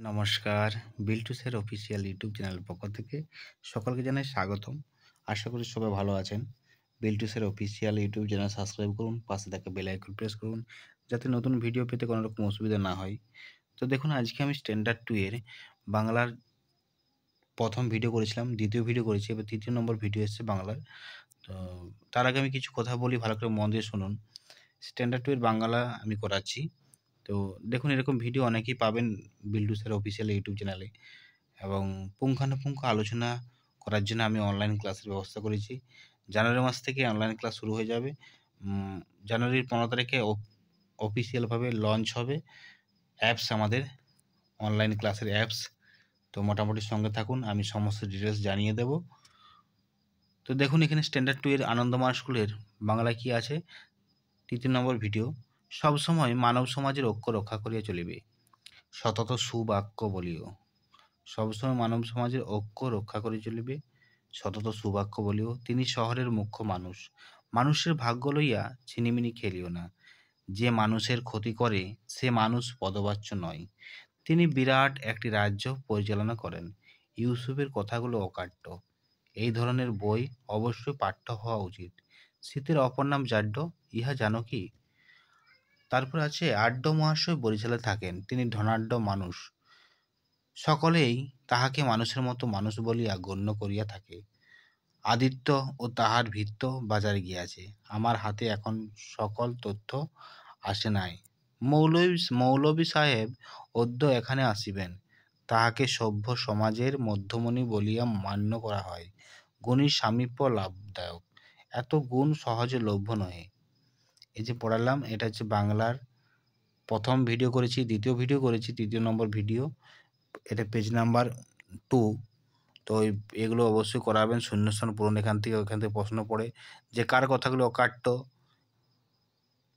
নমস্কার, বিল্টুসের official YouTube চ্যানেলের পক্ষ থেকে সকলকে জানাই স্বাগতম। আশা করি সবাই ভালো আছেন। বিল্টুসের অফিসিয়াল ইউটিউব চ্যানেল সাবস্ক্রাইব করুন, পাশে থাকা বেল আইকন প্রেস করুন, যাতে নতুন ভিডিও পেতে কোনো রকম অসুবিধা না হয়। তো দেখুন, আজকে আমি স্ট্যান্ডার্ড 2 এর বাংলার প্রথম ভিডিও করেছিলাম, দ্বিতীয় ভিডিও করেছি, এবার তৃতীয় নম্বর ভিডিও এসেছে বাংলার। তো তার আগে আমি কিছু কথা বলি, ভালো করে মন দিয়ে শুনুন। স্ট্যান্ডার্ড 2 এর বাংলা আমি করাচ্ছি। তো দেখুন, এরকম ভিডিও অনেকেই পাবেন বিল্টুসের অফিসিয়াল ইউটিউব চ্যানেলে, এবং পুঙ্খানুপুঙ্খ আলোচনা করার জন্য আমি অনলাইন ক্লাসের ব্যবস্থা করেছি। জানুয়ারি মাস থেকে অনলাইন ক্লাস শুরু হয়ে যাবে। জানুয়ারির 15 তারিখে অফিসিয়ালভাবে লঞ্চ হবে অ্যাপস, আমাদের অনলাইন ক্লাসের অ্যাপস। তো মোটামুটি সঙ্গে থাকুন, আমি সমস্ত ডিটেলস জানিয়ে দেব। তো দেখুন, এখানে স্ট্যান্ডার্ড 2 এর আনন্দমার্গ স্কুলের বাংলায় কি আছে, তৃতীয় নম্বর ভিডিও। সবসময় মানব সমাজের ঐক্য রক্ষা করিয়া চলিবে, সতত সুবাক্য বলিও। সবসময় মানব সমাজের ঐক্য রক্ষা করে চলিবে, সতত সুবাক্য বলিও। তিনি শহরের মুখ্য মানুষ, মানুষের ভাগ্য লইয়া ছিনিমিনি খেলিও না। যে মানুষের ক্ষতি করে সে মানুষ পদবাচ্য নয়। তিনি বিরাট একটি রাজ্য পরিচালনা করেন। ইউসুফের কথাগুলো অকাট্য। এই ধরনের বই অবশ্যই পাঠ্য হওয়া উচিত। শীতের অপর নাম জাড্য, ইহা জানো কি? তারপর আছে, আড্য মহাশয় বরিশালে থাকেন, তিনি ধনাঢ্য মানুষ। সকলেই তাহাকে মানুষের মতো মানুষ বলিয়া গণ্য করিয়া থাকে। আদিত্য ও তাহার ভৃত্য বাজারে গিয়াছে, আমার হাতে এখন সকল তথ্য আসে নাই। মৌলভী সাহেব অদ্য এখানে আসিবেন, তাহাকে সভ্য সমাজের মধ্যমণি বলিয়া মান্য করা হয়। গুণীর সামীপ্য লাভদায়ক, এত গুণ সহজে লভ্য নহে। এই যে পড়ালাম, এটা হচ্ছে বাংলার প্রথম ভিডিও করেছি, দ্বিতীয় ভিডিও করেছি, তৃতীয় নম্বর ভিডিও। এটা পেজ নাম্বার 2। তো এগুলো অবশ্যই করাবেন, শূন্যস্থান পূরণ ওখান থেকে প্রশ্ন পড়ে যে কার কথাগুলো অকাট্য,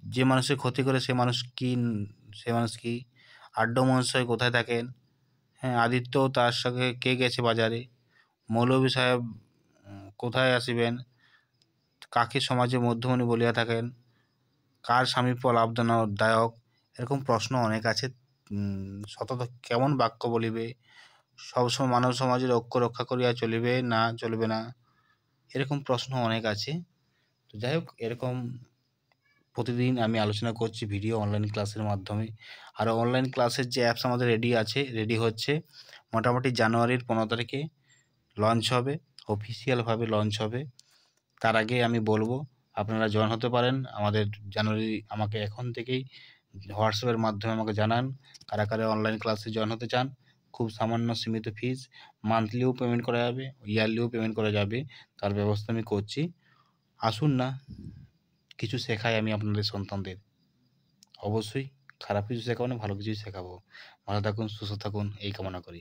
যে মানুষের ক্ষতি করে সে মানুষ কি, আড্য মহাশয় কোথায় থাকেন, হ্যাঁ, আদিত্য তার সঙ্গে কে গেছে বাজারে, মৌলভী সাহেব কোথায় আসিবেন, কাকে সমাজে মধ্যমণি বলিয়া থাকেন, কার সামীপ্য লাভদায়ক। এরকম প্রশ্ন অনেক আছে। সতত কেমন বাক্য বলিবে, সবসময় মানব সমাজের ঐক্য রক্ষা করিয়া চলিবে না চলিবে না, এরকম প্রশ্ন অনেক আছে। তো যাই হোক, এরকম প্রতিদিন আমি আলোচনা করছি ভিডিও অনলাইন ক্লাসের মাধ্যমে। আর অনলাইন ক্লাসের যে অ্যাপস আমাদের রেডি হচ্ছে, মোটামুটি জানুয়ারির 15 তারিখে লঞ্চ হবে, অফিসিয়ালভাবে লঞ্চ হবে। তার আগে আমি বলবো, আপনারা জয়েন হতে পারেন আমাদের আমাকে এখন থেকেই হোয়াটসঅ্যাপের মাধ্যমে আমাকে জানান কারা কারা অনলাইন ক্লাসে জয়েন হতে চান। খুব সামান্য সীমিত ফিজ, মান্থলিও পেমেন্ট করা যাবে, ইয়ারলিও পেমেন্ট করা যাবে, তার ব্যবস্থা আমি করছি। আসুন না, কিছু শেখাই আমি আপনাদের সন্তানদের। অবশ্যই খারাপ কিছু শেখাবো না, ভালো কিছুই শেখাবো। ভালো থাকুন, সুস্থ থাকুন, এই কামনা করি।